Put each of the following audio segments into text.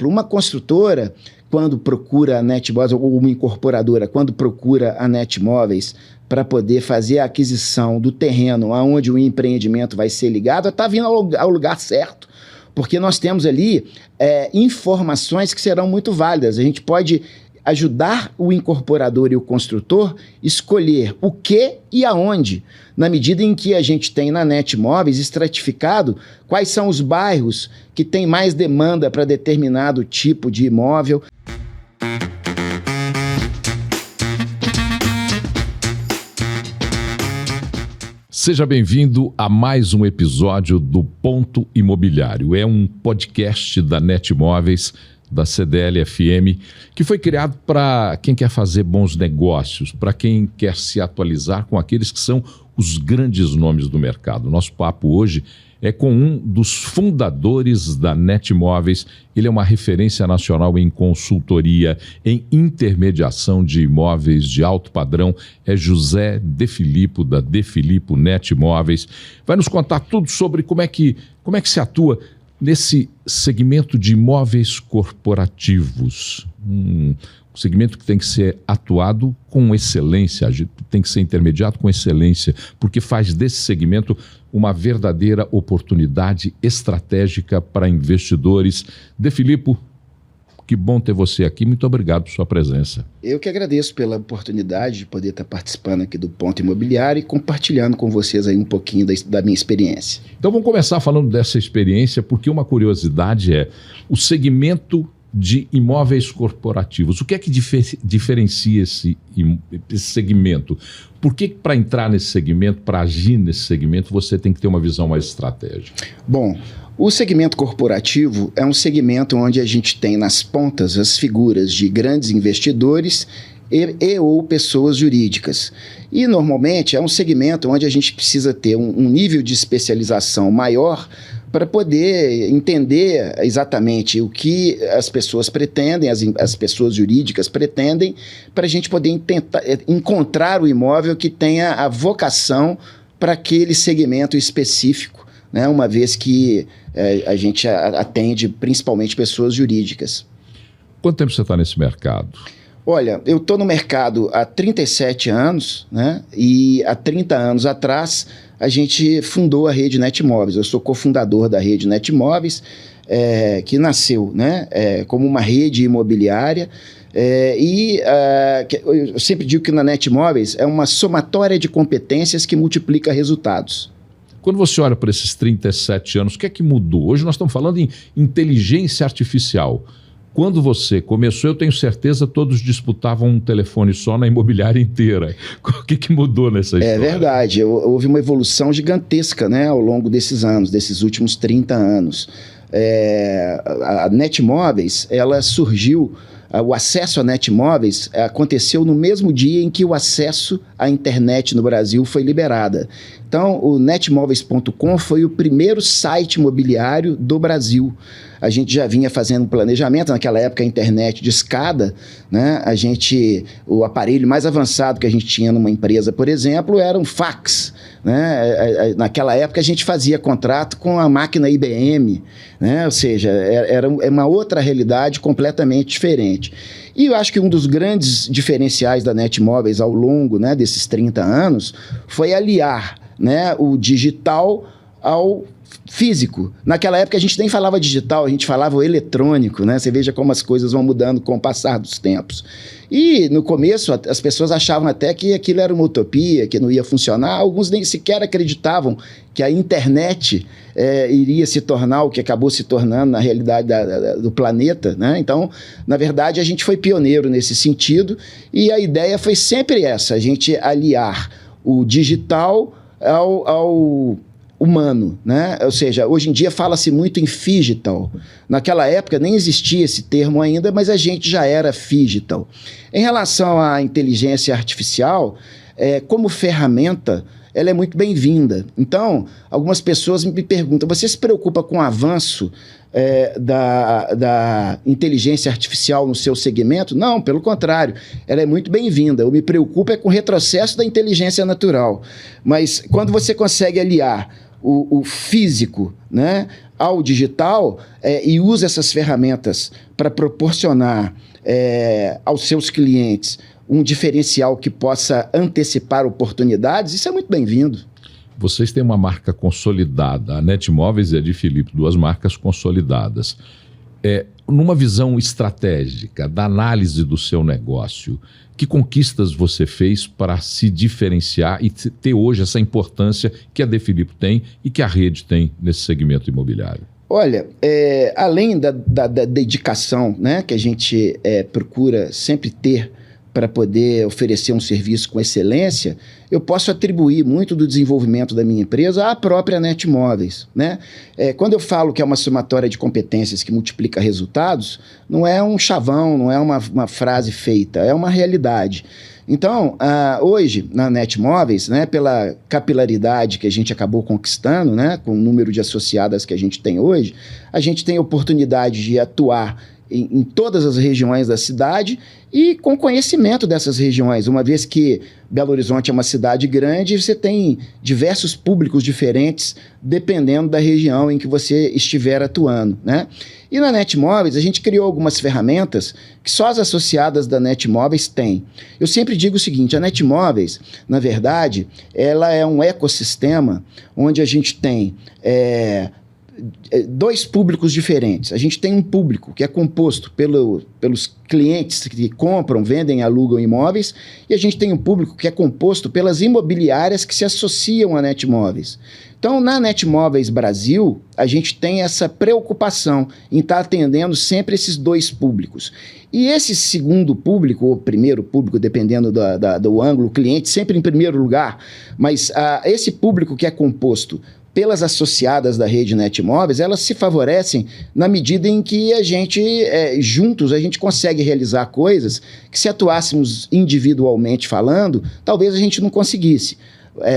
Uma construtora, quando procura a Netmóveis, ou uma incorporadora, quando procura a Netmóveis para poder fazer a aquisição do terreno onde o empreendimento vai ser ligado, está vindo ao lugar certo, porque nós temos ali informações que serão muito válidas. A gente pode ajudar o incorporador e o construtor escolher o que e aonde, na medida em que a gente tem na Netmóveis estratificado quais são os bairros que têm mais demanda para determinado tipo de imóvel. Seja bem-vindo a mais um episódio do Ponto Imobiliário. É um podcast da Netmóveis, da CDL-FM, que foi criado para quem quer fazer bons negócios, para quem quer se atualizar com aqueles que são os grandes nomes do mercado. Nosso papo hoje é com um dos fundadores da Netmóveis. Ele é uma referência nacional em consultoria, em intermediação de imóveis de alto padrão. É José De Filippo, da De Filippo Netmóveis. Vai nos contar tudo sobre como é que se atua nesse segmento de imóveis corporativos. Um segmento que tem que ser atuado com excelência, tem que ser intermediado com excelência, porque faz desse segmento uma verdadeira oportunidade estratégica para investidores. De Filippo, que bom ter você aqui. Muito obrigado por sua presença. Eu que agradeço pela oportunidade de poder estar participando aqui do Ponto Imobiliário e compartilhando com vocês aí um pouquinho da minha experiência. Então vamos começar falando dessa experiência, porque uma curiosidade é o segmento de imóveis corporativos. O que é que diferencia esse segmento? Por que para entrar nesse segmento, para agir nesse segmento, você tem que ter uma visão mais estratégica? Bom, o segmento corporativo é um segmento onde a gente tem nas pontas as figuras de grandes investidores e ou pessoas jurídicas. E normalmente é um segmento onde a gente precisa ter um nível de especialização maior para poder entender exatamente o que as pessoas pretendem, as pessoas jurídicas pretendem, para a gente poder tentar encontrar o imóvel que tenha a vocação para aquele segmento específico, né? Uma vez que a gente atende principalmente pessoas jurídicas. Quanto tempo você está nesse mercado? Olha, eu estou no mercado há 37 anos, né? E há 30 anos atrás a gente fundou a rede Netmóveis. Eu sou cofundador da rede Netmóveis, que nasceu, né, como uma rede imobiliária. Eu sempre digo que na Netmóveis é uma somatória de competências que multiplica resultados. Quando você olha para esses 37 anos, o que é que mudou? Hoje nós estamos falando em inteligência artificial. Quando você começou, eu tenho certeza, todos disputavam um telefone só na imobiliária inteira. O que mudou nessa história? É verdade, houve uma evolução gigantesca, né, ao longo desses anos, desses últimos 30 anos. A Netmóveis, ela surgiu, o acesso a Netmóveis aconteceu no mesmo dia em que o acesso à internet no Brasil foi liberada. Então, o netmóveis.com foi o primeiro site imobiliário do Brasil. A gente já vinha fazendo planejamento, naquela época a internet de escada, né? O aparelho mais avançado que a gente tinha numa empresa, por exemplo, era um fax, né? Naquela época a gente fazia contrato com a máquina IBM, né? Ou seja, era uma outra realidade completamente diferente. E eu acho que um dos grandes diferenciais da Netmóveis ao longo, né, desses 30 anos foi aliar, né, o digital ao físico. Naquela época a gente nem falava digital, a gente falava o eletrônico, né? Você veja como as coisas vão mudando com o passar dos tempos. E no começo as pessoas achavam até que aquilo era uma utopia, que não ia funcionar. Alguns nem sequer acreditavam que a internet iria se tornar o que acabou se tornando na realidade do planeta, né? Então, na verdade, a gente foi pioneiro nesse sentido e a ideia foi sempre essa, a gente aliar o digital ao humano, né? Ou seja, hoje em dia fala-se muito em phygital. Naquela época nem existia esse termo ainda, mas a gente já era phygital. Em relação à inteligência artificial, como ferramenta, ela é muito bem-vinda. Então, algumas pessoas me perguntam, você se preocupa com o avanço da inteligência artificial no seu segmento? Não, pelo contrário, ela é muito bem-vinda. Eu me preocupo com o retrocesso da inteligência natural. Mas quando você consegue aliar o físico, né, ao digital e usa essas ferramentas para proporcionar aos seus clientes um diferencial que possa antecipar oportunidades, isso é muito bem-vindo. Vocês têm uma marca consolidada, a Netmóveis e a de Filipe, duas marcas consolidadas. Numa visão estratégica, da análise do seu negócio, que conquistas você fez para se diferenciar e ter hoje essa importância que a De Filippo tem e que a rede tem nesse segmento imobiliário? Olha, além da dedicação, né, que a gente procura sempre ter para poder oferecer um serviço com excelência, eu posso atribuir muito do desenvolvimento da minha empresa à própria Netmóveis, né? Quando eu falo que é uma somatória de competências que multiplica resultados, não é um chavão, não é uma frase feita, é uma realidade. Então, hoje, na Netmóveis, né, pela capilaridade que a gente acabou conquistando, né, com o número de associadas que a gente tem hoje, a gente tem a oportunidade de atuar em todas as regiões da cidade e com conhecimento dessas regiões, uma vez que Belo Horizonte é uma cidade grande, você tem diversos públicos diferentes, dependendo da região em que você estiver atuando, né? E na Netmóveis, a gente criou algumas ferramentas que só as associadas da Netmóveis têm. Eu sempre digo o seguinte, a Netmóveis, na verdade, ela é um ecossistema onde a gente tem dois públicos diferentes. A gente tem um público que é composto pelos clientes que compram, vendem, alugam imóveis, e a gente tem um público que é composto pelas imobiliárias que se associam a Netmóveis. Então, na Netmóveis Brasil, a gente tem essa preocupação em estar atendendo sempre esses dois públicos. E esse segundo público, ou primeiro público, dependendo do ângulo, cliente sempre em primeiro lugar, mas esse público que é composto pelas associadas da rede Netmóveis, elas se favorecem na medida em que a gente, juntos, a gente consegue realizar coisas que, se atuássemos individualmente falando, talvez a gente não conseguisse.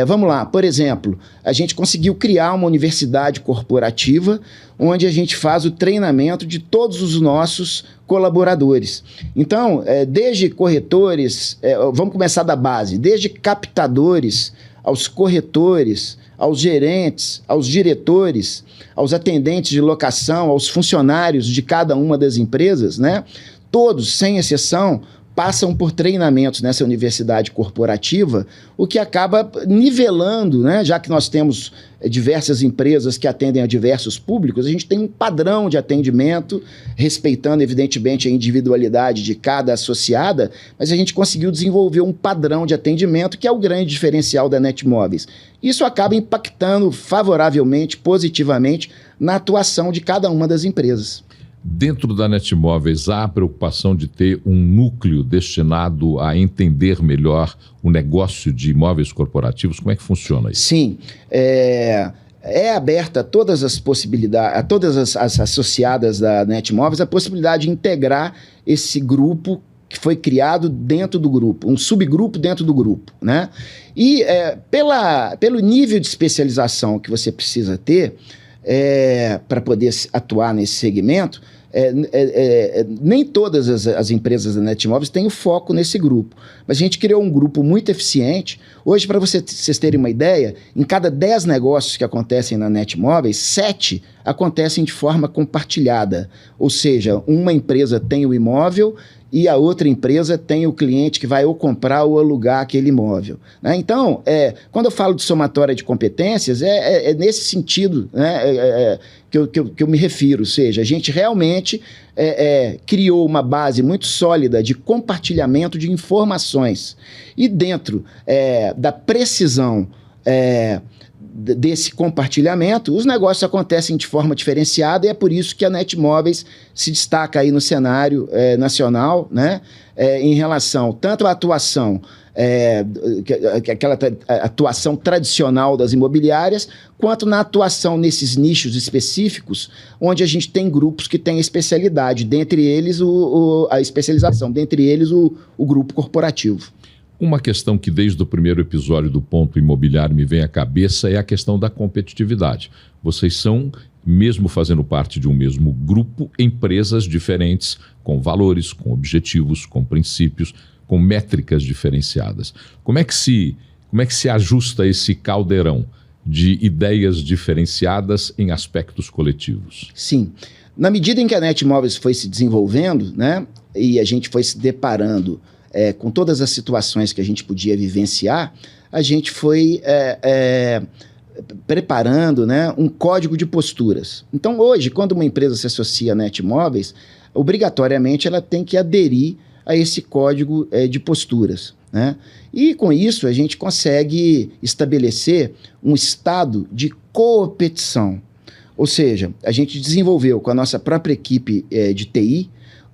Vamos lá, por exemplo, a gente conseguiu criar uma universidade corporativa onde a gente faz o treinamento de todos os nossos colaboradores. Então, desde corretores, vamos começar da base, desde captadores aos corretores, aos gerentes, aos diretores, aos atendentes de locação, aos funcionários de cada uma das empresas, né? Todos, sem exceção, passam por treinamentos nessa universidade corporativa, o que acaba nivelando, né? Já que nós temos diversas empresas que atendem a diversos públicos, a gente tem um padrão de atendimento, respeitando, evidentemente, a individualidade de cada associada, mas a gente conseguiu desenvolver um padrão de atendimento que é o grande diferencial da Netmóveis. Isso acaba impactando favoravelmente, positivamente, na atuação de cada uma das empresas. Dentro da Netmóveis, há a preocupação de ter um núcleo destinado a entender melhor o negócio de imóveis corporativos? Como é que funciona isso? Sim, é aberta a todas as possibilidades, a todas as associadas da Netmóveis, a possibilidade de integrar esse grupo que foi criado dentro do grupo, um subgrupo dentro do grupo, né? E pelo nível de especialização que você precisa ter, para poder atuar nesse segmento, nem todas as empresas da Netmóveis têm o foco nesse grupo, mas a gente criou um grupo muito eficiente. Hoje, para vocês terem uma ideia, em cada 10 negócios que acontecem na Netmóveis, 7 acontecem de forma compartilhada, ou seja, uma empresa tem o imóvel e a outra empresa tem o cliente que vai ou comprar ou alugar aquele imóvel, né? Então, quando eu falo de somatória de competências, é nesse sentido, né, que eu me refiro, ou seja, a gente realmente criou uma base muito sólida de compartilhamento de informações e dentro da precisão desse compartilhamento, os negócios acontecem de forma diferenciada e é por isso que a Netmóveis se destaca aí no cenário nacional, né, em relação tanto à atuação, aquela atuação tradicional das imobiliárias, quanto na atuação nesses nichos específicos, onde a gente tem grupos que têm especialidade, dentre eles a especialização, dentre eles o grupo corporativo. Uma questão que desde o primeiro episódio do Ponto Imobiliário me vem à cabeça é a questão da competitividade. Vocês são, mesmo fazendo parte de um mesmo grupo, empresas diferentes, com valores, com objetivos, com princípios, com métricas diferenciadas. Como é que se ajusta esse caldeirão? de ideias diferenciadas em aspectos coletivos. Sim. Na medida em que a Netmóveis foi se desenvolvendo, né, e a gente foi se deparando com todas as situações que a gente podia vivenciar, a gente foi preparando, né, um código de posturas. Então, hoje, quando uma empresa se associa à Netmóveis, obrigatoriamente ela tem que aderir a esse código de posturas, né? E com isso a gente consegue estabelecer um estado de competição. Ou seja, a gente desenvolveu com a nossa própria equipe de TI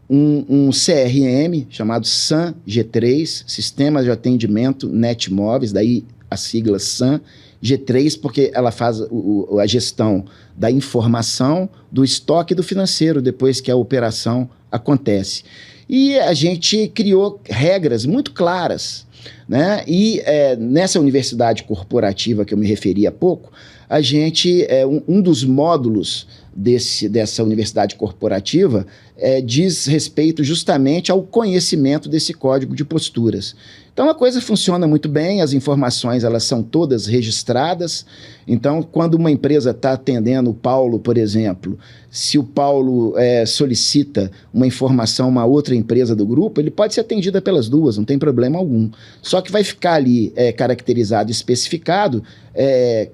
um CRM chamado SAM G3, Sistema de Atendimento Netmóveis, daí a sigla SAM G3, porque ela faz a gestão da informação, do estoque e do financeiro depois que a operação acontece. E a gente criou regras muito claras, né? E nessa universidade corporativa que eu me referi há pouco, a gente, um dos módulos dessa universidade corporativa diz respeito justamente ao conhecimento desse código de posturas. Então a coisa funciona muito bem, as informações elas são todas registradas. Então, quando uma empresa está atendendo o Paulo, por exemplo, se o Paulo solicita uma informação a uma outra empresa do grupo, ele pode ser atendida pelas duas, não tem problema algum. Só que vai ficar ali caracterizado, especificado,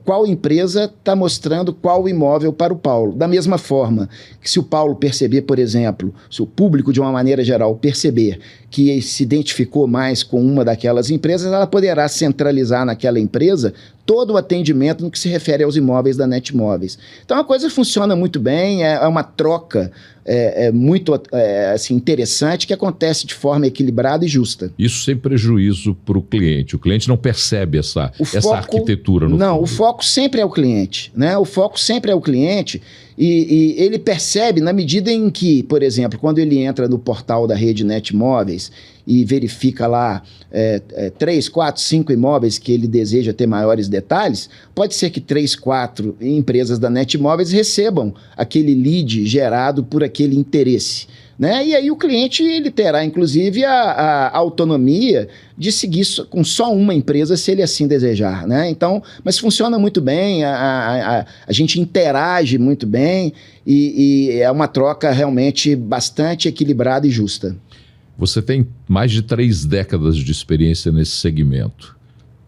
qual empresa está mostrando qual imóvel para o Paulo. Da mesma forma que se o Paulo perceber, por exemplo, se o público de uma maneira geral perceber que se identificou mais com uma daquelas empresas, ela poderá centralizar naquela empresa todo o atendimento no que se refere aos imóveis da Netmóveis. Então a coisa funciona muito bem, é uma troca muito assim, interessante que acontece de forma equilibrada e justa. Isso sem prejuízo para o cliente. O cliente não percebe essa arquitetura no Não, fundo. o foco sempre é o cliente, né? O foco sempre é o cliente e ele percebe na medida em que, por exemplo, quando ele entra no portal da rede Netmóveis e verifica lá 3, 4, 5 imóveis que ele deseja ter maiores detalhes, pode ser que 3, 4 empresas da Netmóveis recebam aquele lead gerado por aquele interesse, né? E aí o cliente ele terá, inclusive, a autonomia de seguir com só uma empresa, se ele assim desejar, né? Então, mas funciona muito bem, a gente interage muito bem e é uma troca realmente bastante equilibrada e justa. Você tem mais de 3 décadas de experiência nesse segmento.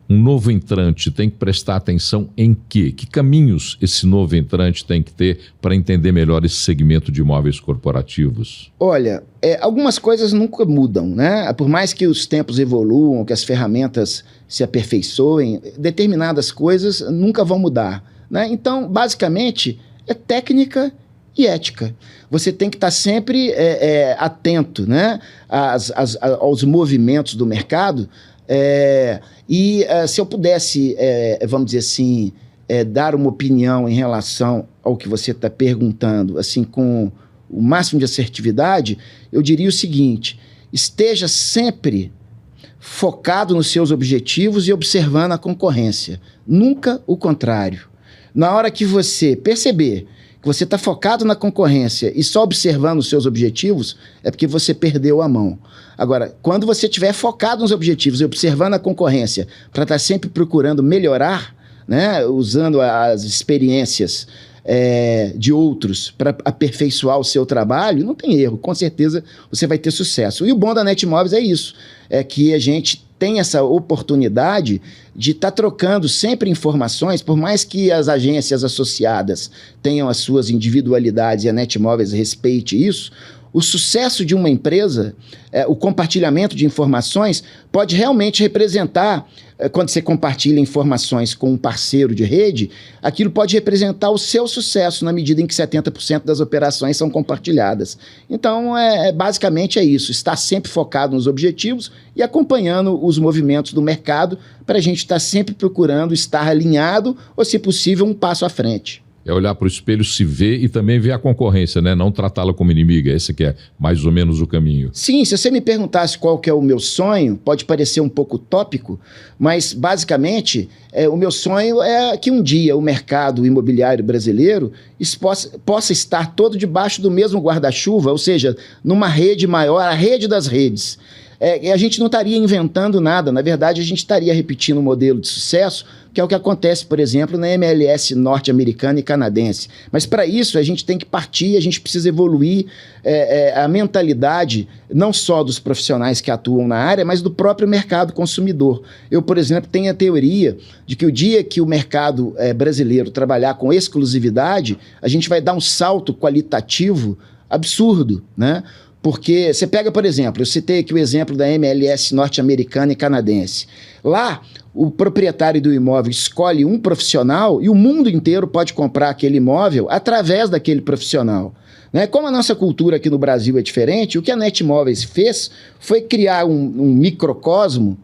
Um novo entrante tem que prestar atenção em quê? Que caminhos esse novo entrante tem que ter para entender melhor esse segmento de imóveis corporativos? Olha, algumas coisas nunca mudam, né? Por mais que os tempos evoluam, que as ferramentas se aperfeiçoem, determinadas coisas nunca vão mudar, né? Então, basicamente, é técnica e ética. Você tem que estar sempre atento, né, aos movimentos do mercado. Se eu pudesse, vamos dizer assim, dar uma opinião em relação ao que você está perguntando, assim, com o máximo de assertividade, eu diria o seguinte: esteja sempre focado nos seus objetivos e observando a concorrência. Nunca o contrário. Na hora que você perceber que você está focado na concorrência e só observando os seus objetivos, é porque você perdeu a mão. Agora, quando você estiver focado nos objetivos e observando a concorrência para estar sempre procurando melhorar, né, usando as experiências de outros para aperfeiçoar o seu trabalho, não tem erro, com certeza você vai ter sucesso. E o bom da Netmóveis é isso, é que a gente tem essa oportunidade de estar trocando sempre informações, por mais que as agências associadas tenham as suas individualidades e a Netmóveis respeite isso, o sucesso de uma empresa, o compartilhamento de informações pode realmente representar, quando você compartilha informações com um parceiro de rede, aquilo pode representar o seu sucesso na medida em que 70% das operações são compartilhadas. Então, basicamente é isso, estar sempre focado nos objetivos e acompanhando os movimentos do mercado para a gente estar sempre procurando estar alinhado ou, se possível, um passo à frente. É olhar para o espelho, se ver e também ver a concorrência, né? Não tratá-la como inimiga. Esse que é mais ou menos o caminho. Sim, se você me perguntasse qual que é o meu sonho, pode parecer um pouco utópico, mas basicamente o meu sonho é que um dia o mercado imobiliário brasileiro possa estar todo debaixo do mesmo guarda-chuva, ou seja, numa rede maior, a rede das redes. a gente não estaria inventando nada. Na verdade, a gente estaria repetindo um modelo de sucesso, que é o que acontece, por exemplo, na MLS norte-americana e canadense. Mas para isso a gente tem que partir, a gente precisa evoluir a mentalidade não só dos profissionais que atuam na área, mas do próprio mercado consumidor. Eu, por exemplo, tenho a teoria de que o dia que o mercado brasileiro trabalhar com exclusividade, a gente vai dar um salto qualitativo absurdo, né? Porque você pega, por exemplo, eu citei aqui o exemplo da MLS norte-americana e canadense. Lá, o proprietário do imóvel escolhe um profissional e o mundo inteiro pode comprar aquele imóvel através daquele profissional. Né? Como a nossa cultura aqui no Brasil é diferente, o que a Netmóveis fez foi criar um microcosmo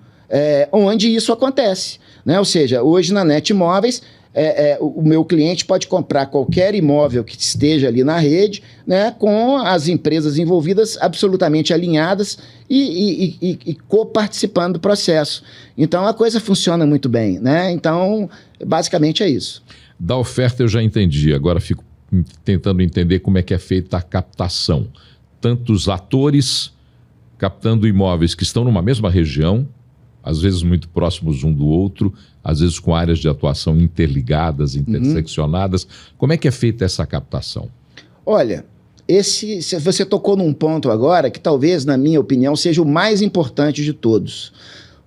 onde isso acontece. Né? Ou seja, hoje na Netmóveis, o meu cliente pode comprar qualquer imóvel que esteja ali na rede, né, com as empresas envolvidas absolutamente alinhadas e co-participando do processo. Então, a coisa funciona muito bem. Né? Então, basicamente é isso. Da oferta eu já entendi, agora fico tentando entender como é que é feita a captação. Tantos atores captando imóveis que estão numa mesma região, às vezes muito próximos um do outro, às vezes com áreas de atuação interligadas, interseccionadas. Como é que é feita essa captação? Olha, você tocou num ponto agora que talvez, na minha opinião, seja o mais importante de todos,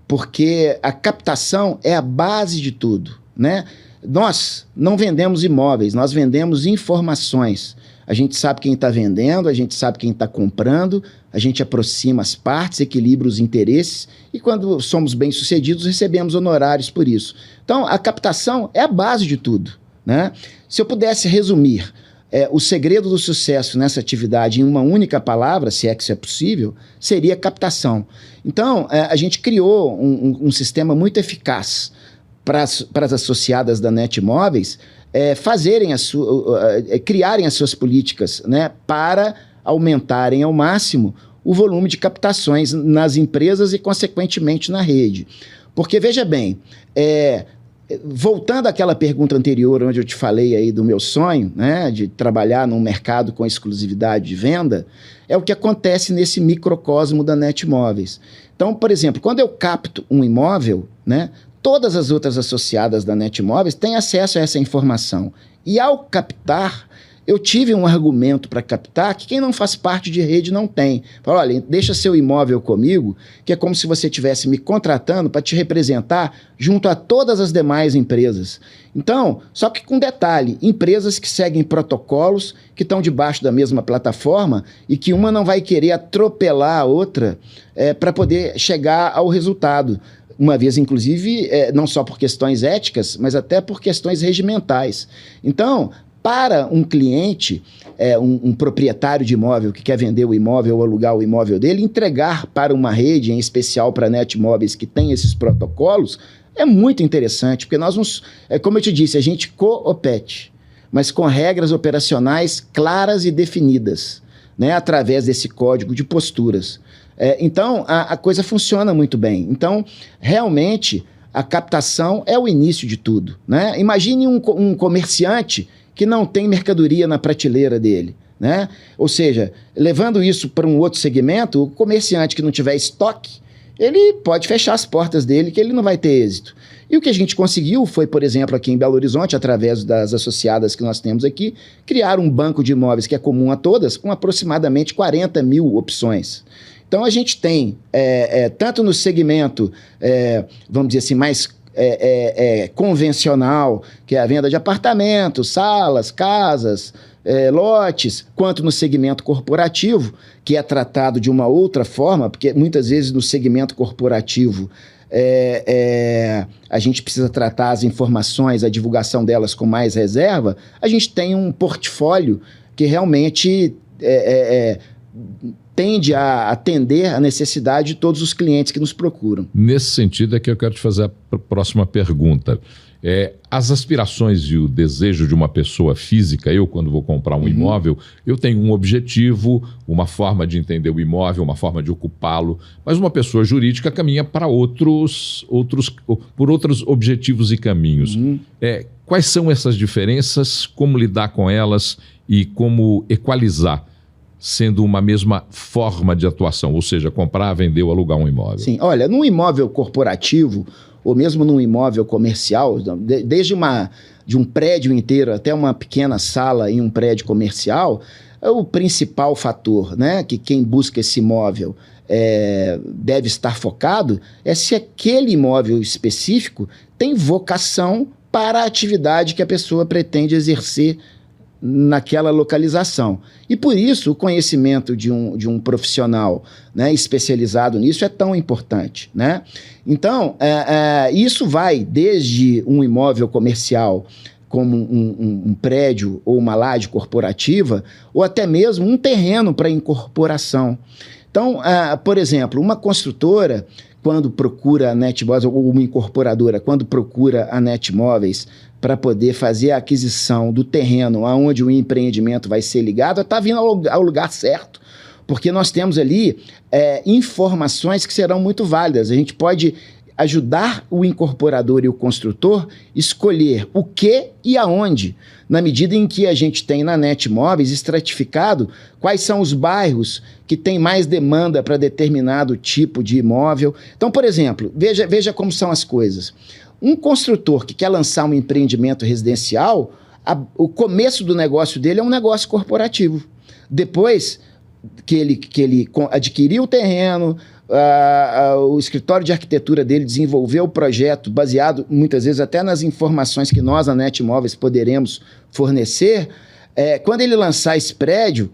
porque a captação é a base de tudo, né? Nós não vendemos imóveis, nós vendemos informações. A gente sabe quem está vendendo, a gente sabe quem está comprando, a gente aproxima as partes, equilibra os interesses e quando somos bem-sucedidos recebemos honorários por isso. Então, a captação é a base de tudo. Né? Se eu pudesse resumir o segredo do sucesso nessa atividade em uma única palavra, se é que isso é possível, seria captação. Então, a gente criou um sistema muito eficaz para as associadas da Netmóveis criarem as suas políticas, né, para aumentarem ao máximo o volume de captações nas empresas e, consequentemente, na rede. Porque, veja bem, voltando àquela pergunta anterior, onde eu te falei aí do meu sonho, né, de trabalhar num mercado com exclusividade de venda, é o que acontece nesse microcosmo da Netmóveis. Então, por exemplo, quando eu capto um imóvel, né, todas as outras associadas da Netmóveis têm acesso a essa informação. E ao captar, eu tive um argumento para captar que quem não faz parte de rede não tem. Fala, olha, deixa seu imóvel comigo, que é como se você estivesse me contratando para te representar junto a todas as demais empresas. Então, só que com detalhe, empresas que seguem protocolos, que estão debaixo da mesma plataforma e que uma não vai querer atropelar a outra para poder chegar ao resultado. Uma vez, inclusive, não só por questões éticas, mas até por questões regimentais. Então, para um cliente, um proprietário de imóvel que quer vender o imóvel ou alugar o imóvel dele, entregar para uma rede, em especial para a Netmóveis, que tem esses protocolos, é muito interessante, porque nós, como eu te disse, a gente coopete, mas com regras operacionais claras e definidas, né, através desse código de posturas. Então, a coisa funciona muito bem. Então, realmente, a captação é o início de tudo. Né? Imagine um comerciante que não tem mercadoria na prateleira dele. Né? Ou seja, levando isso para um outro segmento, o comerciante que não tiver estoque, ele pode fechar as portas dele, que ele não vai ter êxito. E o que a gente conseguiu foi, por exemplo, aqui em Belo Horizonte, através das associadas que nós temos aqui, criar um banco de imóveis que é comum a todas, com aproximadamente 40 mil opções. Então, a gente tem, tanto no segmento, vamos dizer assim, mais convencional, que é a venda de apartamentos, salas, casas, lotes, quanto no segmento corporativo, que é tratado de uma outra forma, porque muitas vezes no segmento corporativo a gente precisa tratar as informações, a divulgação delas com mais reserva. A gente tem um portfólio que realmente tende a atender a necessidade de todos os clientes que nos procuram. Nesse sentido é que eu quero te fazer a próxima pergunta. As aspirações e o desejo de uma pessoa física, eu quando vou comprar um imóvel, eu tenho um objetivo, uma forma de entender o imóvel, uma forma de ocupá-lo, mas uma pessoa jurídica caminha para outros objetivos e caminhos. Quais são essas diferenças, como lidar com elas e como equalizar? sendo uma mesma forma de atuação, ou seja, comprar, vender ou alugar um imóvel? Sim, olha, num imóvel corporativo, ou mesmo num imóvel comercial, desde de um prédio inteiro até uma pequena sala em um prédio comercial, o principal fator, né, que quem busca esse imóvel deve estar focado é se aquele imóvel específico tem vocação para a atividade que a pessoa pretende exercer naquela localização. E por isso o conhecimento de um profissional, né, especializado nisso é tão importante, né? Então, isso vai desde um imóvel comercial, como um prédio ou uma laje corporativa, ou até mesmo um terreno para incorporação. Então, por exemplo, uma construtora, quando procura a Netmóveis, ou uma incorporadora, quando procura a Netmóveis para poder fazer a aquisição do terreno aonde o empreendimento vai ser ligado, está vindo ao lugar certo, porque nós temos ali informações que serão muito válidas. A gente pode ajudar o incorporador e o construtor escolher o que e aonde, na medida em que a gente tem na Netmóveis estratificado quais são os bairros que têm mais demanda para determinado tipo de imóvel. Então, por exemplo, veja como são as coisas. Um construtor que quer lançar um empreendimento residencial, o começo do negócio dele é um negócio corporativo. Depois que ele adquiriu o terreno, o escritório de arquitetura dele desenvolveu o projeto baseado, muitas vezes, até nas informações que nós, a Netmóveis, poderemos fornecer. Quando ele lançar esse prédio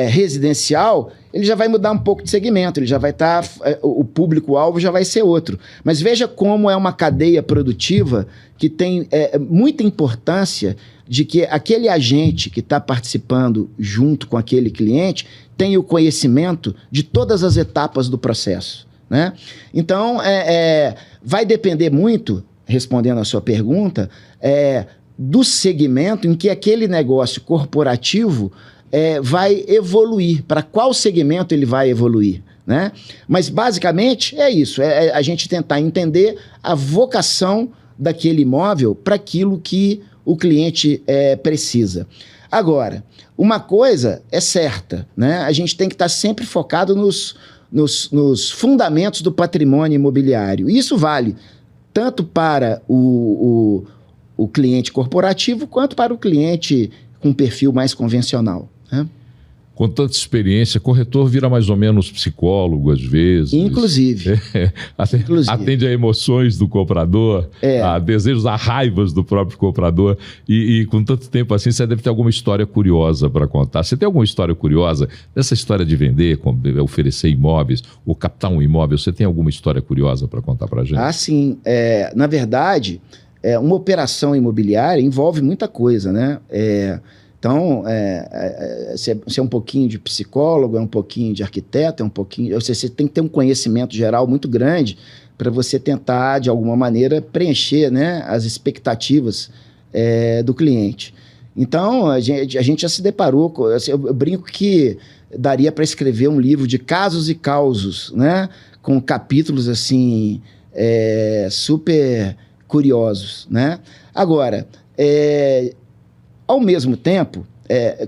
residencial, ele já vai mudar um pouco de segmento, ele já vai estar, o público-alvo já vai ser outro. Mas veja como é uma cadeia produtiva que tem muita importância de que aquele agente que está participando junto com aquele cliente tenha o conhecimento de todas as etapas do processo, né? Então, vai depender muito, respondendo a sua pergunta, do segmento em que aquele negócio corporativo vai evoluir, para qual segmento ele vai evoluir, né? Mas, basicamente, é isso, a gente tentar entender a vocação daquele imóvel para aquilo que o cliente precisa. Agora, uma coisa é certa, né? A gente tem que estar sempre focado nos fundamentos do patrimônio imobiliário. Isso vale tanto para o cliente corporativo quanto para o cliente com perfil mais convencional, né? Com tanta experiência, corretor vira mais ou menos psicólogo às vezes. Inclusive. Atende a emoções do comprador, a desejos, a raivas do próprio comprador. E com tanto tempo assim, você deve ter alguma história curiosa para contar. Você tem alguma história curiosa dessa história de vender, oferecer imóveis, ou captar um imóvel? Você tem alguma história curiosa para contar para a gente? Ah, sim. Na verdade, uma operação imobiliária envolve muita coisa, né? Então, você é um pouquinho de psicólogo, é um pouquinho de arquiteto, você tem que ter um conhecimento geral muito grande para você tentar, de alguma maneira, preencher, né, as expectativas do cliente. Então, a gente já se deparou com... Eu brinco que daria para escrever um livro de casos e causos, né, com capítulos assim, super curiosos, né? Agora, ao mesmo tempo,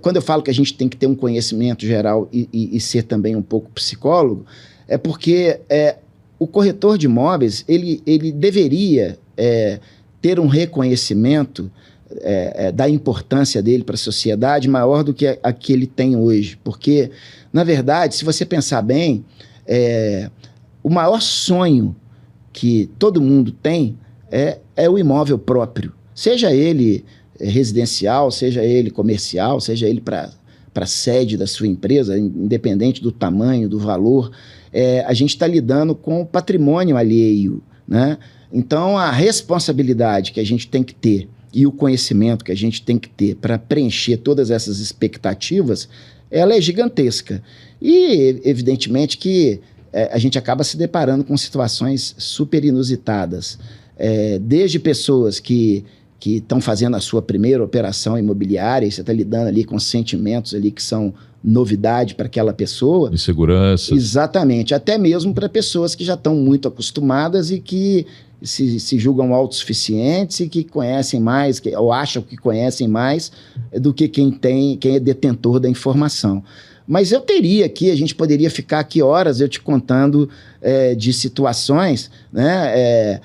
quando eu falo que a gente tem que ter um conhecimento geral e ser também um pouco psicólogo, é porque o corretor de imóveis ele deveria ter um reconhecimento da importância dele para a sociedade maior do que a que ele tem hoje. Porque, na verdade, se você pensar bem, o maior sonho que todo mundo tem é o imóvel próprio. Seja ele residencial, seja ele comercial, seja ele para a sede da sua empresa, independente do tamanho, do valor, a gente está lidando com o patrimônio alheio, né? Então, a responsabilidade que a gente tem que ter e o conhecimento que a gente tem que ter para preencher todas essas expectativas, ela é gigantesca. E, evidentemente, que a gente acaba se deparando com situações super inusitadas. Desde pessoas que estão fazendo a sua primeira operação imobiliária, e você está lidando ali com sentimentos ali que são novidade para aquela pessoa. Insegurança. Exatamente. Até mesmo para pessoas que já estão muito acostumadas e que se julgam autossuficientes e que conhecem mais, ou acham que conhecem mais do que quem é detentor da informação. Mas eu teria aqui, a gente poderia ficar aqui horas eu te contando de situações, né,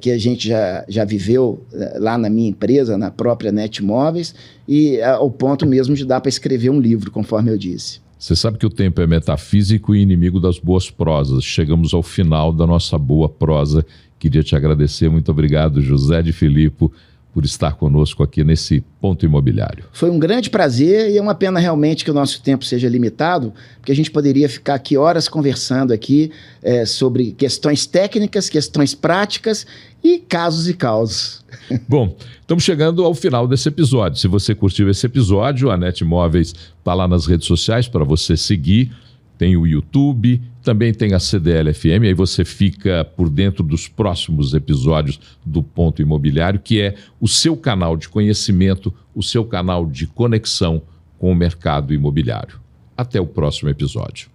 que a gente já viveu lá na minha empresa, na própria Netmóveis, e ao ponto mesmo de dar para escrever um livro, conforme eu disse. Você sabe que o tempo é metafísico e inimigo das boas prosas. Chegamos ao final da nossa boa prosa. Queria te agradecer. Muito obrigado, José de Filippo, por estar conosco aqui nesse Ponto Imobiliário. Foi um grande prazer e é uma pena realmente que o nosso tempo seja limitado, porque a gente poderia ficar aqui horas conversando aqui sobre questões técnicas, questões práticas e casos e causos. Bom, estamos chegando ao final desse episódio. Se você curtiu esse episódio, a Netmóveis está lá nas redes sociais para você seguir. Tem o YouTube, também tem a CDL FM, aí você fica por dentro dos próximos episódios do Ponto Imobiliário, que é o seu canal de conhecimento, o seu canal de conexão com o mercado imobiliário. Até o próximo episódio.